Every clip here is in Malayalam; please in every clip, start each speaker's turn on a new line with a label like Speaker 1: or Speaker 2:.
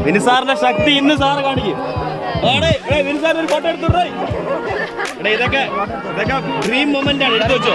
Speaker 1: വിനിസാറിന്റെ ശക്തി ഇന്ന് സാറ് കാണിക്കും. വിനിസാറിന് ഒരു ഫോട്ടോ എടുത്തോട്ടെ. ഇതൊക്കെ ഡ്രീം മൊമെന്റ് ആണ്, എടുത്തു വെച്ചോ.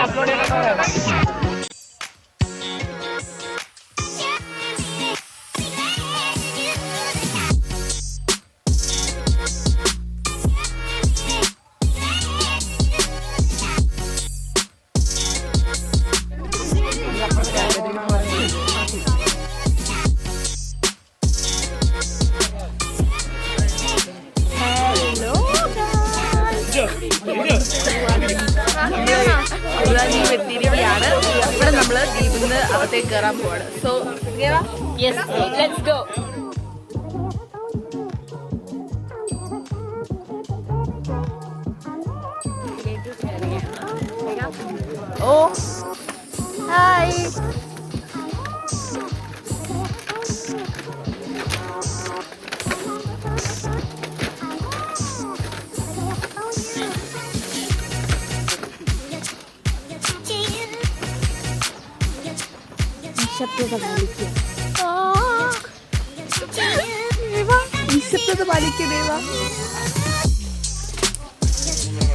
Speaker 2: ഇവിടെ നമ്മള് ദ്വീപിൽ നിന്ന് അകത്തേക്ക് കയറാൻ പോവാണ്. So let's go. Oh hi.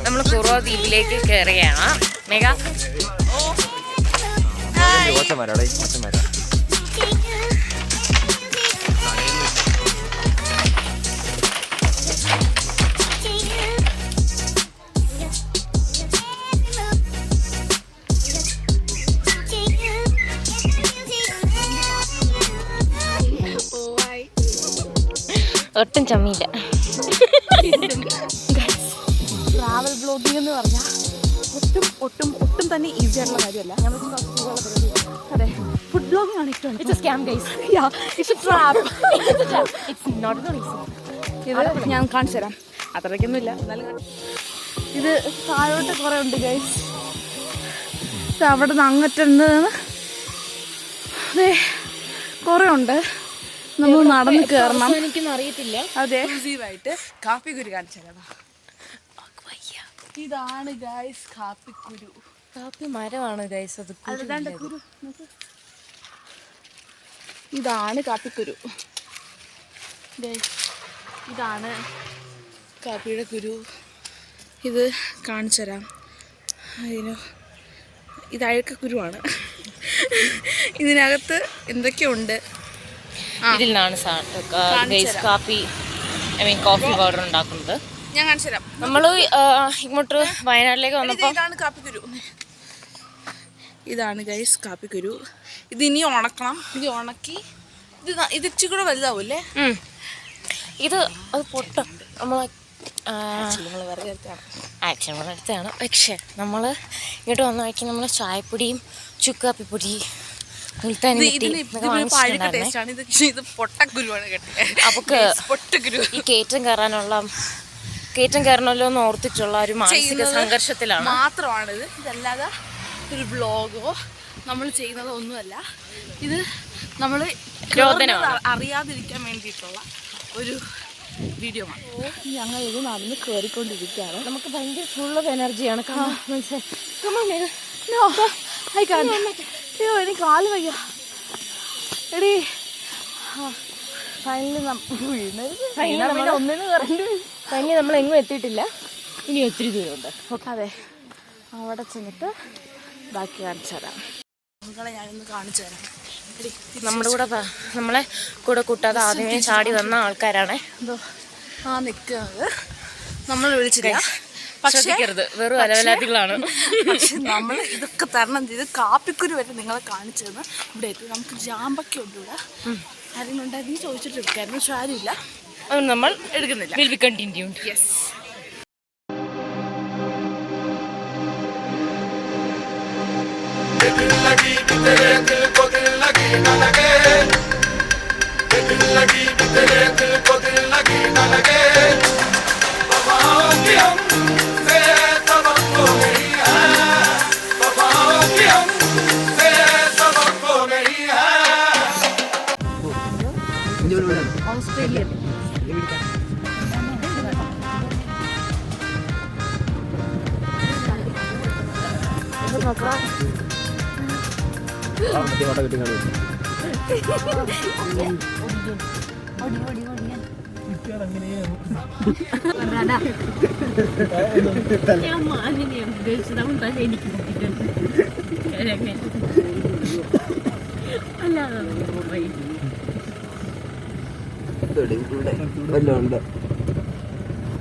Speaker 2: നമ്മൾ കുറവ ദ്വീപിലേക്ക് കയറുകയാണ്. മേഘ ഒട്ടും ചമ്മിയില്ല.
Speaker 3: ട്രാവൽ ബ്ലോഗിംഗ് എന്ന് പറഞ്ഞാൽ ഒട്ടും തന്നെ ഈസി ആയിട്ടുള്ള കാര്യമല്ല. അതെ, ഫുഡ് ബ്ലോഗിംഗ് ആണ് ഇഷ്ടം.
Speaker 2: It's a scam, guys.
Speaker 3: Yeah, it's a trap.
Speaker 2: It's not easy.
Speaker 3: ഇത് ഞാൻ കാണിച്ചു തരാം. അത്രയ്ക്കൊന്നും ഇല്ല, എന്നാലും ഇത് താഴോട്ട് കുറേ ഉണ്ട് ഗൈസ്. അവിടെ നിന്ന് അങ്ങോട്ടുണ്ട്, അതെ കുറേ ഉണ്ട്. നമ്മൾ നടന്ന് കയറണം.
Speaker 2: എനിക്കൊന്നും അറിയത്തില്ല.
Speaker 3: അതെ, ആയിട്ട് കാപ്പിക്കുരു കാണിച്ചു തരാം. ഇതാണ് ഗൈസ് കാപ്പിക്കുരു.
Speaker 2: കാപ്പി മരമാണ് ഗൈസ്. അത്
Speaker 3: കുരു. ഇതാണ് കാപ്പിക്കുരു. ഇതാണ് കാപ്പിയുടെ കുരു. ഇത് കാണിച്ചു തരാം. ഇത് അഴുക്കക്കുരുവാണ്. ഇതിനകത്ത് എന്തൊക്കെയുണ്ട്.
Speaker 2: ഇതിൽ നിന്നാണ് കാപ്പി കോഫി പൗഡർ ഉണ്ടാക്കുന്നത്.
Speaker 3: ഞാൻ കാണിച്ചു തരാം.
Speaker 2: നമ്മൾ ഇങ്ങോട്ട് വയനാട്ടിലേക്ക് വന്നപ്പോൾ
Speaker 3: ഇതാണ് കാപ്പിക്കുരു. ഇതാണ് ഗൈസ് കാപ്പിക്കുരു. ഇത് ഇനി ഉണക്കണം. ഇത് ഉണക്കി ഇത് ഇച്ചിരി കൂടെ വലുതാവൂല്ലേ.
Speaker 2: ഇത് അത് പൊട്ടും. നമ്മൾ വെറുതെ എടുത്താണ്. പക്ഷേ നമ്മൾ ഇങ്ങോട്ട് വന്ന വഴിക്ക് നമ്മൾ ചായപ്പൊടിയും ചുക്കാപ്പിപ്പൊടി ഈ കയറ്റം കയറണമല്ലോ എന്ന് ഓർത്തിട്ടുള്ള ഒരു മാനസിക സംഘർഷത്തിലാണ്
Speaker 3: മാത്രമാണിത്. ഇതല്ലാതെ ഒരു വ്ളോഗോ നമ്മൾ ചെയ്യുന്നതോ ഒന്നുമല്ല. ഇത് നമ്മൾ അറിയാതിരിക്കാൻ വേണ്ടിയിട്ടുള്ള ഒരു വീഡിയോ ആണ്. ഞങ്ങൾ ഇത് നടന്ന് കയറിക്കൊണ്ടിരിക്കുകയാണ്.
Speaker 2: നമുക്ക് ഭയങ്കര ഫുൾ ഓഫ് എനർജിയാണ്.
Speaker 3: അയ്യോ എനിക്ക് കാല് വയ്യ. എടീ ഫൈനലി
Speaker 2: നമ്മൾ എങ്ങും എത്തിയിട്ടില്ല. ഇനി ഒത്തിരി ദൂരമുണ്ട്.
Speaker 3: അതെ, അവിടെ ചെന്നിട്ട് ബാക്കി കാണിച്ചു തരാം. നിങ്ങളെ ഞാനൊന്ന് കാണിച്ചു തരാം.
Speaker 2: നമ്മുടെ കൂടെ നമ്മളെ കൂടെ കൂട്ടാതെ ആദ്യമേ ചാടി വന്ന ആൾക്കാരാണ്.
Speaker 3: എന്തോ നിൽക്കുന്നത് നമ്മൾ വിളിച്ചില്ല.
Speaker 2: ശ്രദ്ധിക്കരുത്, വെറും അലവലാതികളാണ്.
Speaker 3: പക്ഷെ നമ്മൾ ഇതൊക്കെ തരണം ചെയ്ത് കാപ്പിക്കുരു വരെ നിങ്ങളെ കാണിച്ചതെന്ന് ഇവിടെ എത്തി. നമുക്ക് ജാമ്പൊക്കെ ഉണ്ട് ഇവിടെ. ആരെങ്കിലും ഉണ്ടായിരുന്നു ചോദിച്ചിട്ട് എടുക്കായിരുന്നു. പക്ഷെ ആരുമില്ല,
Speaker 2: അത് നമ്മൾ
Speaker 3: എടുക്കുന്നില്ല.
Speaker 2: Will be continued.
Speaker 3: Yes. Australian
Speaker 2: ഞാൻ മാനിനെ ഉദ്ദേശിച്ചത് അവൻ തന്നെ എനിക്ക് അല്ലാതെ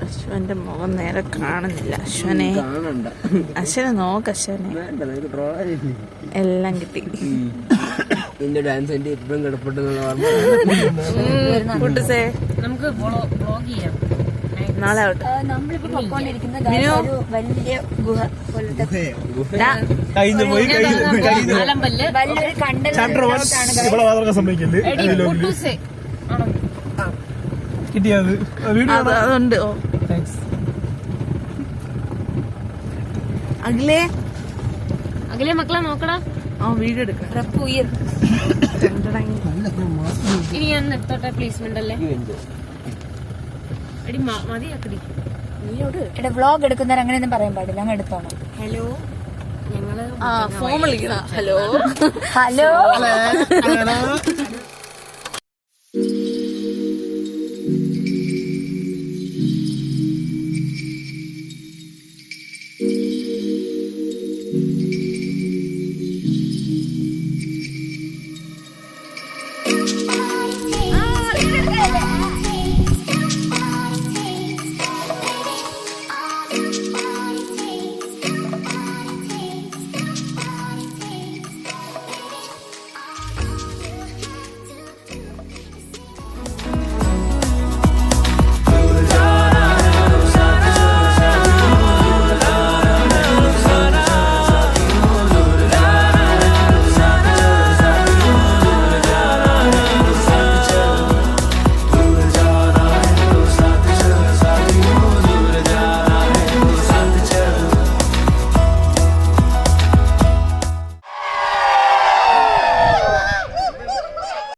Speaker 2: അശ്വന്റെ മുഖം നേരെ കാണുന്നില്ല. അശ്വനെ നോക്ക്. അശ്വനെ എല്ലാം കിട്ടി.
Speaker 4: ഡാൻസ് ഇപ്പം കിടപ്പെട്ടെന്നുള്ള
Speaker 2: കൂട്ടുസേ നമുക്ക് വ്ളോഗ് ചെയ്യാം നാളെ ആവട്ടെ.
Speaker 5: നമ്മളിപ്പോ പൊക്കോണ്ടിരിക്കുന്നത് വലിയ ഗുഹ പോലത്തെ
Speaker 2: ആലമ്പല്ല്
Speaker 5: വലിയൊരു കണ്ടൽ
Speaker 2: അതുണ്ട്. അഖിലേ മക്കളെ നോക്കടാ. വീഡിയോ എടുക്കാം. ഇനി ഞാൻ നിർത്തോട്ടെ. പ്ലേസ്മെന്റ് അല്ലേ എടി മതിയാക്കടി.
Speaker 5: ഇവിടെ വ്ളോഗ് എടുക്കുന്നവർ അങ്ങനെയൊന്നും പറയാൻ പാടില്ല. അങ്ങ് എടുത്തോണം.
Speaker 2: ഹലോ ഞങ്ങള് ഫോൺ വിളിക്കണം. Hello
Speaker 5: hello